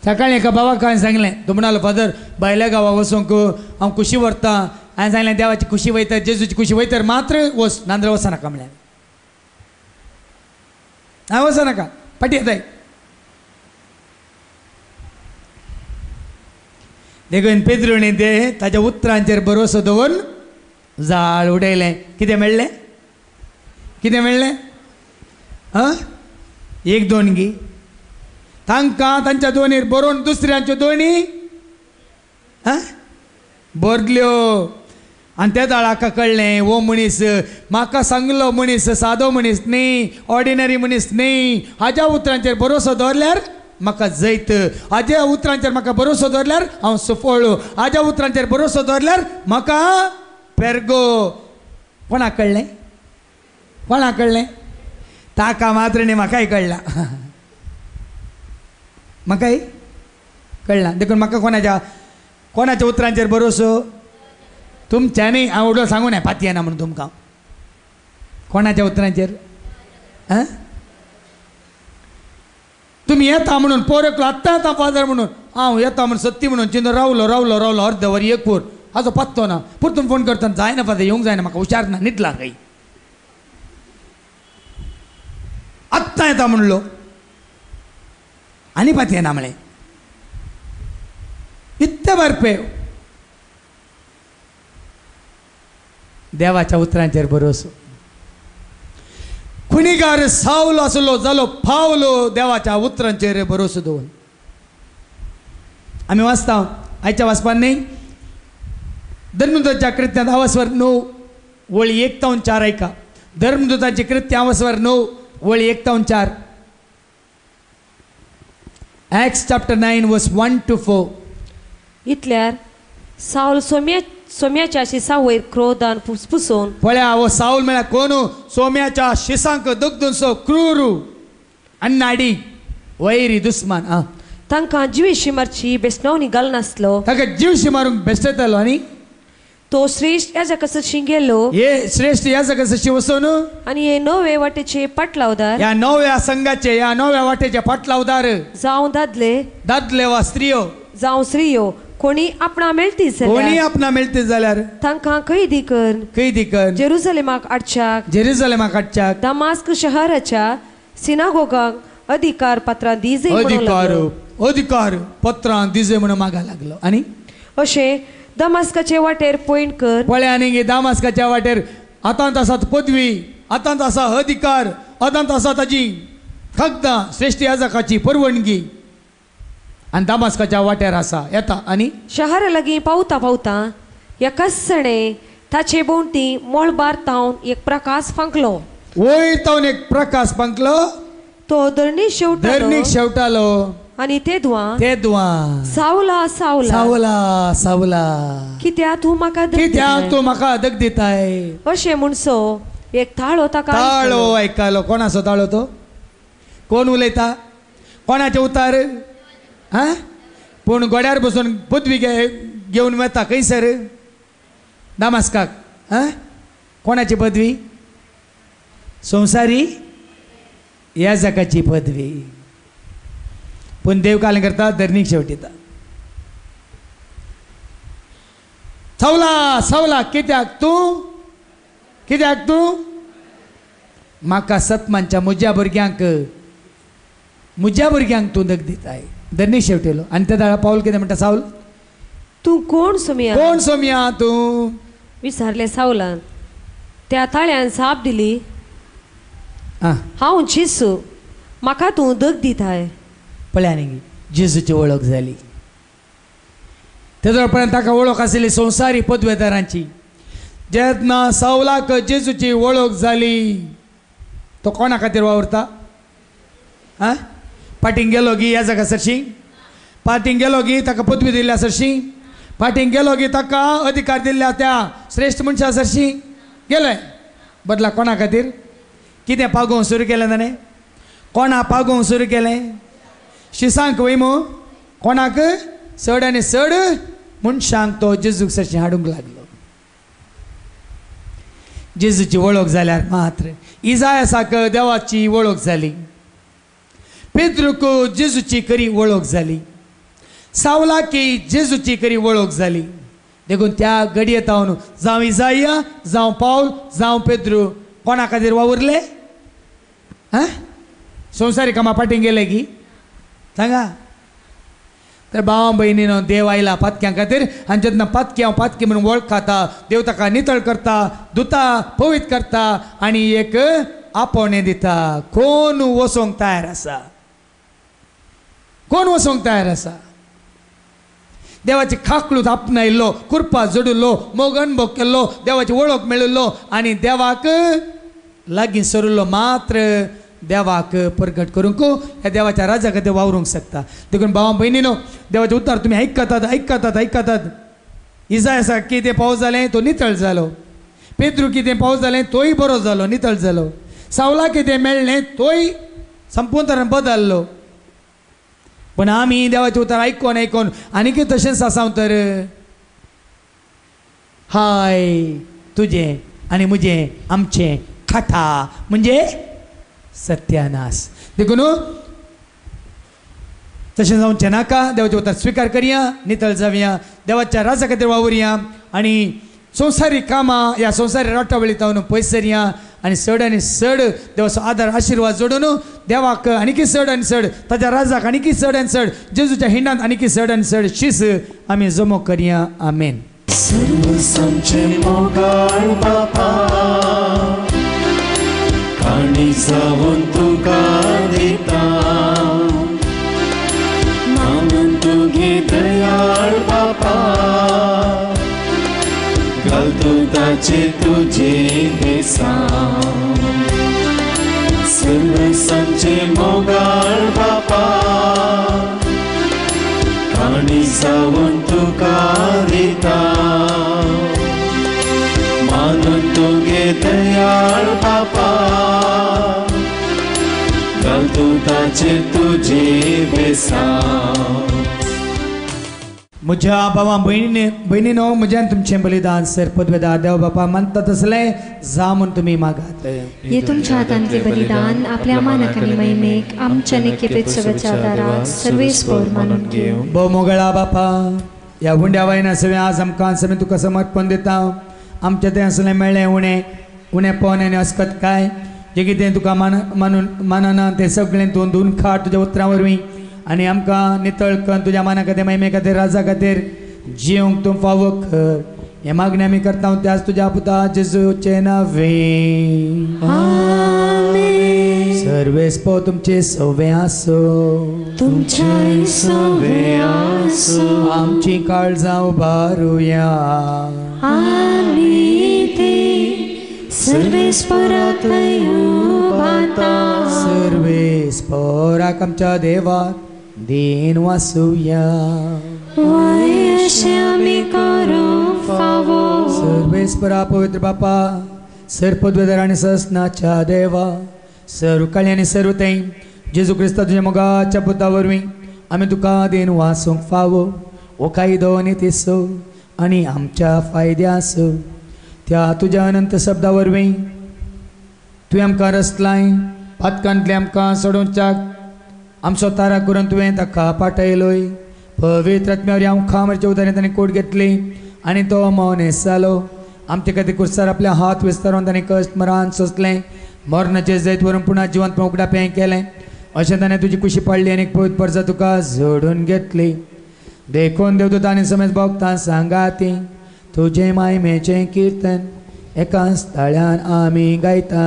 सकाळीं एका बाबाक हांवें सांगलें, तो म्हणलो फादर भायल्या गांवा वचूंक हांव खुशी व्हरता. हांवें सांगलें देवाची खुशी वयता, जेजूची खुशी वयतर मात्र वच, नांद्र वचनाका म्हळ्यार. हांव वचनाका फाटी येताय. देखून पेद्रूणी ते ताच्या उतरांचेर भरोसो दवरून जाळ उडयलें कितें मेळ्ळें कितें मेळ्ळें एक दोणगी तांकां तांच्या दोनीर बरोवन दुसऱ्यांच्यो दोणी बरल्यो आनी त्या दाळाका कळ्ळें वो मनीस म्हाका सांगलो मनीस सादो मनीस न्ही ऑर्डिनरी मनीस न्ही हाज्या उतरांचेर भरोसो दवरल्यार म्हाका जैत हाज्या उतरांचेर म्हाका भरोसो दवरल्यार हांव सफळ हाज्या उतरांचेर भरोसो दवरल्यार म्हाका पेरगो कोणाक कळ्ळें कोणाक कळ्ळें ताका मात्र न्ही म्हाकाय कळला म्हाकाय कळना देखून म्हाका कोणाच्या उतरांचेर भरोसो तुमच्या न्ही हांव उडो सांगूं ना पातये ना म्हणून तुमकां कोणाच्या उतरांचेर तुमी येता म्हणून पोरकलो आत्तां येता फादर म्हणून हांव येता म्हणून सत्ती म्हणून चिंतो रावलो अर्द वर एक वर हाजो पत्तो ना परतून फोन करता जायना फादर येवंक जायना म्हाका हुशार ना न्हिदला खंय आत्तां येता म्हणलो आनी पातये ना म्हळें इतले बरपे देवाच्या उतरांचेर भरोसो खुनिगार सावलो आसलो जालो फावलो देवाच्या उतरांचेर भरोसो दवरून आमी वाचता आयच्या वाचपान न्ही धर्मदूताच्या कृत्यांत 9 वळी 1 ते 4 ऐका धर्मदूताची कृत्य 9 वळी 1 ते 4 Acts chapter 9 verse 1 to 4 इतल्यार साऊल सोम्याच्या शिसा वयर क्रोधान फुसफुसून पळया हो साऊल म्हळ्यार कोण सोम्याच्या शिसांक दगदूनसो क्रूर अन्नाडी वैरी दुस्मान तांकां जिवीशी मारची बेसणावणी घालनासलो ताका जीवशी मारूंक बेश्टयतालो आनी तो श्रेष्ठ याजकाची गेलो हे श्रेष्ठ याजकाची वचून आनी हे नवे वाटेचे पाटलावदार ह्या नव्या संघाचे ह्या नव्या वाटेचे पाटलावदार जावं दादले वा स्त्रियो जावं स्त्रियो कोणी आपणा मेळटी जाल्यार तांकां कैदी कर जेरुसलेमाक हाडच्याक दमास्क शहराच्या सिनागोगाक अधिकार पत्रां दिजे अधिकार पत्रां दिजे म्हणून मागा लागलो आनी अशें दमास्काचे वाटेर पॉइंट कर पळय आनी दमास्काच्या वाटेर आतांत आसा पदवी आतांत आसा अधिकार आतांत आसा ताजी खगदां श्रेष्ठ याजकाची परवणगी आनी दमास्काच्या वाटेर आसा येता आनी शहरा लागीं पावता एकाच सणे ताचे भोंवटी मोळबार तावन एक प्रकाश फांकलो वयर तावन एक प्रकाश फांकलो तो धरणीक शेवटालो आनी ते दुआ सावला कित्याक तूं म्हाका दग दिताय अशें म्हणसो एक ताळो आयकलो कोणाचो ताळो तो कोण उलयता कोणाचे उतार पूण गोड्यार बसून पदवी घेवन वता खंयसर दमास्काक कोणाची पदवी संवसारी याजकाची पदवी पूण देव काल करता धरणीक शेवटिता सावला कित्याक तूं म्हाका सतमांच्या म्हज्या भुरग्यांक तूं दग दिताय धरणीक शेवटिलो आनी त्या दाळा पावल कितें म्हणटा सावल तूं कोण सोमिया तूं विचारले सावलान त्या ताळ्यान साप दिली हांव जेसू म्हाका तूं दग दिताय पळय न्ही जेजूची वळख जाली तेदो पर्यंत ताका वळख आशिल्ली संवसारी पदवेदारांची जेन्ना सावलाक जेजूची वळख जाली तो कोणा खातीर वावरता पाटींग गेलो गी ह्या जागा सरशी पाटींग गेलो गी ताका पदवी दिल्ल्या सरशी पाटींग गेलो गी ताका अधिकार दिल्ल्या त्या श्रेष्ठ मनशा सरशी गेलोय बदला कोणा खातीर कितें पागोवंक सुरू केलें ताणें कोणा पागोवंक सुरू केलें शिसांक वयमो कोणाक चड आनी चड मनशांक तो जेजूक सरशी हाडूंक लागलो जेजूची वळख जाल्यार मात्र इजायासाक देवाची वळख जाली पेद्रूक जेजूची खरी वळख जाली सावलाक जेजूची खरी वळख जाली देखून त्या घडये तावन जावं इजाया जावं पावल जावं पेद्रू कोणा खातीर वावुरले संवसारी कामा पाटींग गेले की सांगा तर भावा बहिणीनं देव आयला पातक्यां खातीर आनी जेन्ना पातकी म्हणून वळखाता देव ताका नितळ करता धुता पवित्र करता आनी एक आपोवणें दिता. कोण वचोंक तयार आसा? कोण वचोंक तयार आसा? देवाची खाकलूत आपणायल्लो, कुरपा जोडिल्लो, मोग अनुभव केल्लो, देवाची वळख मेळिल्लो आनी देवाक लागीं सरिल्लो मात्र देवाक प्रगट करूंक ह्या देवाच्या राजा खातीर वावरूंक शकता. देखून भावा बहिणीनो, देवाचे उतार तुमी आयकतात. इसायासाक कितें पावस जालें तो नितळ जालो. पेद्रू कितें पावस जालें तोय बरो जालो, नितळ जालो. सावला कितें मेळ्ळें तोय संपूर्ण तरेन बदललो. पण आमी देवाचे उतार आयकोन आनीक तशेंच आसांव तर हाय तुजें आनी म्हजें आमचें खाटा म्हणजे सत्यानाश. देखून तशें जावचें नाका. देवाचे उतार स्विकार करया, नितळ जावया, देवाच्या राजा खातीर वावुरया आनी संवसारीक कामां ह्या संवसारीक राटावळींतल्यान पयस सरया आनी चड आनी चड देवाचो आदार आशिर्वाद जोडून देवाक आनीक चड आनी चड, ताच्या राजाक आनीक चड आनी चड, जेजूच्या हिंडांत आनीक चड आनी चड शीस आमी जमो करया. आमेन. सर्वसांचे मोगाळ बापा काणी जावन तुका दिता, मानून तुगे दयाळ बापा घाल दुदाचे तुजे बेसांव. सर्वसांचे मोगाळ बापा काणी जावन तुका दिता, मानून तुगे दयाळ बापा घाल दुदाचे तुजे बेसांव. म्हज्या भावा बहिणीनो, म्हज्यान तुमचें बलिदान सर पदवेदार देव बापा मानता तसलें जा म्हूण तुमी मागात. हे तुमच्या हातांतले बलिदान आपल्या मानक आनी महिमेक आमच्या निकेपेत सगळ्याच्या आदारात सर्वेस्पर मानून घेऊ. भोव मोगळा बापा, ह्या हुंड्या वायना सगळें आज आमकां सगळें तुका समर्पण दिता. आमचें तें असलें मेळ्ळें उणेंपण आनी अस्कत काय जें कितें तुका मानना तें सगळें तूं धुवन खाट तुज्या उतरां वरवीं आनी आमकां नितळ कर. तुज्या माना खातीर महिमे खातीर राजा खातीर जिवंक तूं फावो कर. हें मागणी आमी करता त्याच तुज्या पुता जेजूचे नांवें. सर्वेस्पर तुमचे सवे आसो, तुमच्या सवे आसो. आमची काळजां उबारुया आमी ते सर्वेस्पराक उबारता. सर्वेस्पराक आमच्या देवाक दिन वासुया. अशें आमी करूंक फावो. सर्वेस्परा पवित्र बापा, सर पदवेदार आनी ससनाच्या देवा, सर उकाळी आनी सर उतें जेजू क्रिस्ता तुज्या मोगाच्या पुता वरवीं आमी तुका दिन वासूंक फावो. ओ कायदो नितीसो आनी आमच्या फायद्यास त्या तुज्या अनंत शब्दा वरवीं तुवें आमकां रचलाय. पातकांतले आमकां सोडूंच्याक आमचो तारा करून तुवें ताका पाठयलोय. पवित्र आत्म्यावर हांव खामरच्या उदारांत ताणें कोट घेतली आनी तो मौनेस जालो. आमचे खातीर कुर्सार आपले हात विस्तारून ताणें कश्ट मरान सोंसलें. मरणाचें जैत व्हरून पुन्हा जिवंत उगडापें केलें. अशें ताणें तुजी कुशी पाडली आनी पवित्र परजा तुका जोडून घेतली. देखून देवदूत आनी समेत भक्तां सांगाती तुजें मायमेचें किर्तन एका स्थळ्यान आमी गायता.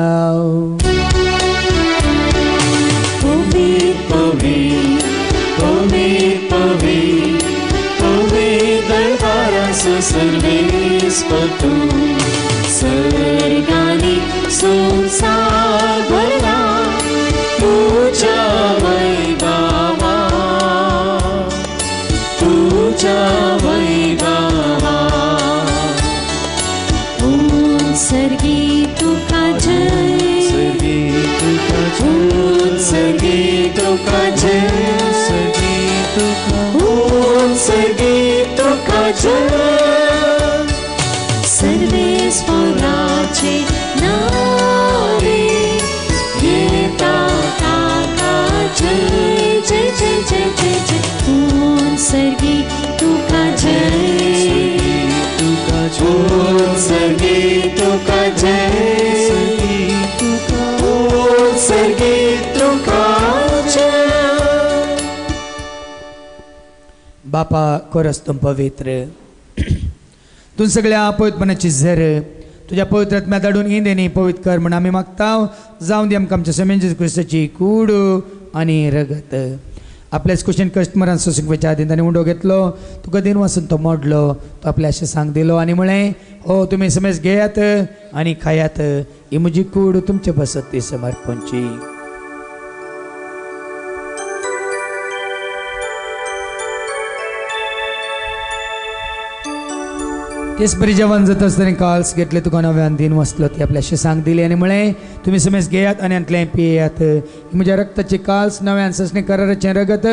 सर्वेस्पर तूं सर्गानी संसार भरला तुझ्या वैभवा, तुझ्या वैभवा. सर्गी तुका जय, सर्गी तुका जय, सर्गी तुका जय, सर्गी तुका, सर्गी तुका जय. सर्वेस्पराचे नावे घेता ताका जय जय जय जय जय जय. सर्गी तुका जय, सर्गी तुका जय, सर्गी तुका जय. बापा कोरस तुम पवित्र तू सगळ्या पवित्रपणाची झर तुझ्या पवित्र आत्म्या धाडून इंदेनी पवित्र कर म्हणून आमी मागता जाऊन दी आमकां आमच्या समेन जेजू क्रिस्ताची कूड आनी रगत आपल्याच कुशीन कस्टमरान सोसूंक विचार दी ताणें उंडो घेतलो तुका दिन वचून तो मोडलो तो आपल्या अशें सांग दिलो आनी म्हळें हो तुमी समेज घेयात आनी खायात ही म्हजी कूड तुमचे बसत ती समर्पणची तेच बरी जेवण जाता आसतना काल्स घेतले तुका नव्यान दिन वचलो ती आपल्याशी सांग दिली आनी म्हळें तुमी समेज घेयात आनी आंतलें पियेयात म्हज्या रक्ताची काल्स नव्यान ससणे कराराचें रगत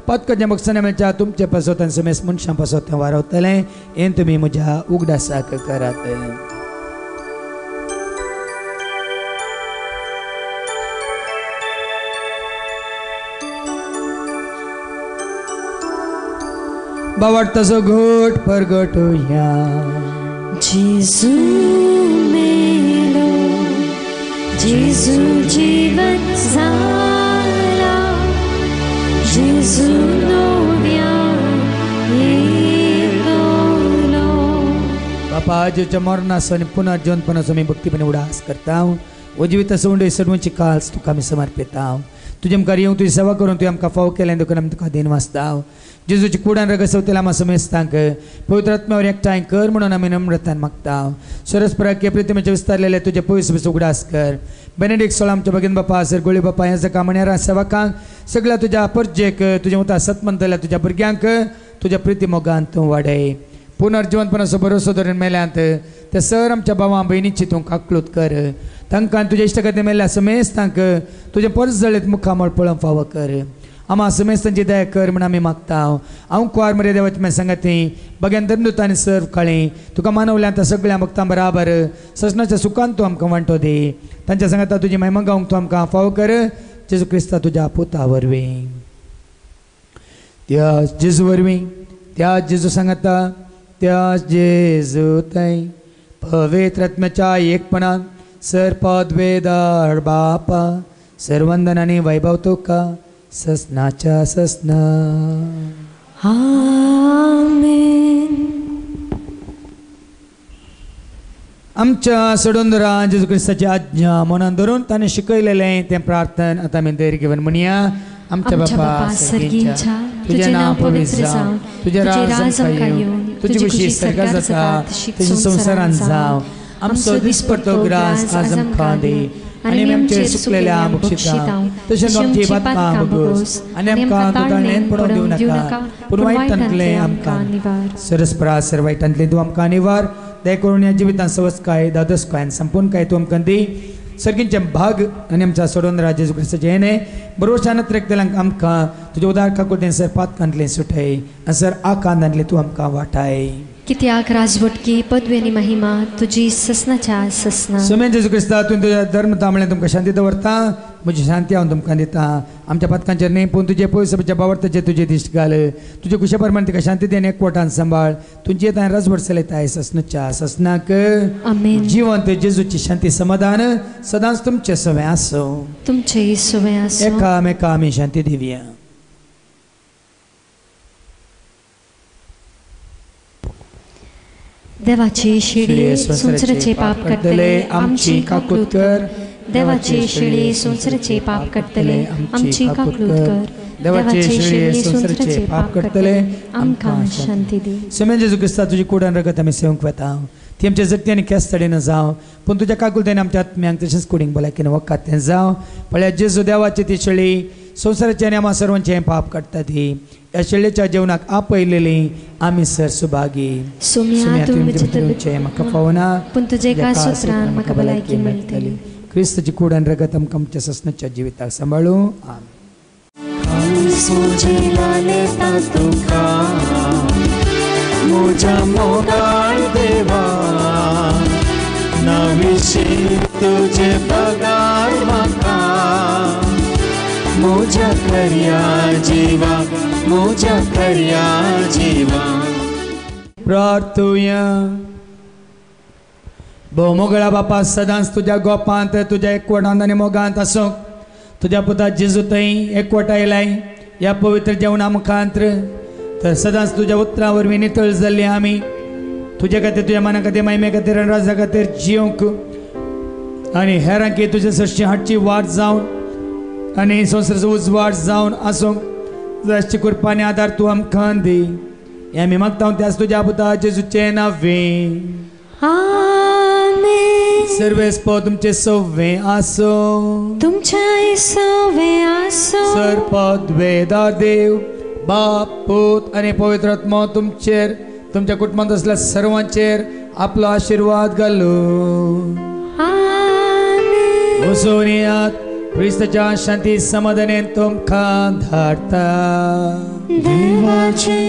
पदकाचें बक्षांनी मेळच्या तुमचे पासत आनी समेज मनशां पासत तें वारवतलें हें तुमी म्हज्या उगडासाक करात बावडताचो घोट परगटुया जेजू मेलो जेजू जीवन जाला जेजू नव्यान येयलो बापा जेच्या मरणाचो आनी पुनर्जन्मपणाचो आमी भक्तीपणे उडास करता उजिविताचो उंडय सडवची काल्स तुका आमी समर्पिता तुजे मुखार येवं तुजी सेवा करून तुवें आमकां फाव केलें देखून आमी तुका दिन वाचता जेजूची कुडान रगसवतेला आम्हा समेस्तांक पवित्र आत्म्यावर एकठांय कर म्हणून आमी नम्रतान मागता सरस्पराके प्रितिमेचे विस्तारलेले तुजे पयस उगडास कर बेनेडिक्ट 16 आमच्या भगिन बापा सर गोळी बापा ह्या कामण्यारा सेवकांक सगळ्या तुज्या परजेक तुजे उता सतमंतल्या तुज्या भुरग्यांक तुज्या प्रिती मोगान तूं वाडय पुनर्जिवनपणाचो भरोसो धरून मेल्यांत ते सर आमच्या भावां भयणीची तूं काकलूत कर तांकां तुज्या इश्टगती मेल्ल्या समेस्तांक तुजे परस जळीत मुखामळ पळोवंक फावो कर आम्हा समेस्तांची दया कर म्हणून आमी मागता हांव कुवार मरे देवाची म्हाका सांगाती बग्यान धर्मदूतांनी सर्व काळी तुका मानवल्या त्या सगळ्या भक्तां बराबर ससनाच्या सुखान तूं आमकां वांटो दी तांच्या सांगाता तुजी महिमा गावंक तूं आमकां फाव कर जेजू क्रिस्ता तुज्या पुता वरवीं त्या जेजू वरवीं त्या जेजू सांगाता त्या जेजू थंय पवित्र आत्म्याच्या एकपणान सर पद वेदार बापा सर्वंदन आनी वैभव तुका ससनाच्या ससना आमेन आमच्या सोडूंदरा जेजू क्रिस्ताची आज्ञा मनान धरून ताणें शिकयलेलें तें प्रार्थन आतां आमी देर घेवन म्हणया आमच्या बापा सर्गींच्या तुझे नाव पवित्र जावं तुझे राज आमकां येवं तुजी खुशी सरकार जाता तुजी संवसारान जावं आमचो दिसपडटो ग्रास आज आमकां दे आनी आमचेर सुकलेल्या मुक्षिता तशेंच आमची बातमां बगोस आनी आमकां तुदाळ्यान पडोवंक दिवं नाका पूण वायटांतलें आमकां सरस्परा सर वायटांतलें तूं आमकां निवार दया करून ह्या जिवितांत सवस्काय दादोसकाय संपूर्ण काय तूं आमकां दी सर्गींचे भाग आनी आमच्या सोडून जेजू क्रिस्ताचें येणे बरोवशान त्रेकतेल्यांक आमकां तुजें उदार काकुळें सर पातकांतलें सुटय आनी सर आकांतांतलें तूं आमकां वाटाय कित्याक राजवटकी पदवी महिमा तुजी ससनाच्या ससना सुमेन जेजू क्रिस्ता तुवें तुज्या धर्म तांबळें तुमकां शांती दवरता म्हजी शांती हांव तुमकां दिता आमच्या पथकांचेर न्ही पूण तुजे पयसच्या बावरताचेर तुजे दिश्ट घाल तुजे कुशे प्रमाणे तिका शांती दी आनी एकवटान सांबाळ तुमची येता राजवट चलयताय ससनाच्या ससनाक आमेन जिवंत जेजूची शांती समाधान सदांच तुमचे सवय आसो तुमचे सवय आसो एकामेका आमी शांती दिवया देवाची शिडी संसाराचे पाप कटतले आमची काकूत कर देवाची शिडी संसाराचे पाप कटतले आमची काकूत कर देवाची शिडी संसाराचे पाप कटतले आमकां शांती दी सुमेन जेजू क्रिस्ता तुजी कुडान रगत आमी सेवंक वेता ती आमच्या जगती आनी केस तडेन जावं पूण तुज्या काकुलतेन आमच्या आत्म्यांक तशेंच कुडींग भलायकेन वखातें जावं पळय जेजू देवाची ती शेळी संवसाराचें आनी आम्हा सर्वांचें पाप काडटा ती ह्या शेळयेच्या जेवणाक आपयलेली आमी सर सुभागी सुम्या तुमचे म्हाका फावना पूण तुजे एका सुत्रान म्हाका भलायकी मेळटली क्रिस्ताची कुडान रगत आमकां आमच्या ससनाच्या जिविताक सांबाळूं म्हज्या मोगाळ देवा नवीशी तुजे पगार म्हाका म्हज्या खऱ्या जिवा म्हज्या खऱ्या जिवा प्रार्थुया भोवमोगळा बापा सदांच तुज्या गोपांत तुज्या एकवटांत आनी मोगांत आसूंक तुज्या पुता जेजू थंय एकवट आयलाय ह्या पवित्र जेवणा मुखांत्र तर सदांच तुझ्या उतरावर मी नितळ जाल्ले आम्ही तुझ्या खातीर तुझ्या मना खातीर मायमे खातीर आनी राजा खातीर जियोंक आनी हेरांकी तुज्या सश्टी हाडची वाट जावन आनी संवसाराचो उजवाड जावन आसूंक जायची कृपाने आदार तूं आमकां दी हें आमी मागता त्याच तुज्या पुता जेजूचे नांवें आमेन. सर्वेस्पो तुमचे सव्वे आसो तुमच्या सवे आसो सर्पद वेदा देव बाप पूत आनी पवित्र आत्मा तुमचेर तुमच्या कुटुंबात असलेल्या सर्वांचेर आपलो आशीर्वाद घालो. आमेन. वसोनियात क्रिस्ताच्या शांती समाधानान तुमकां धाडटा. देवाचे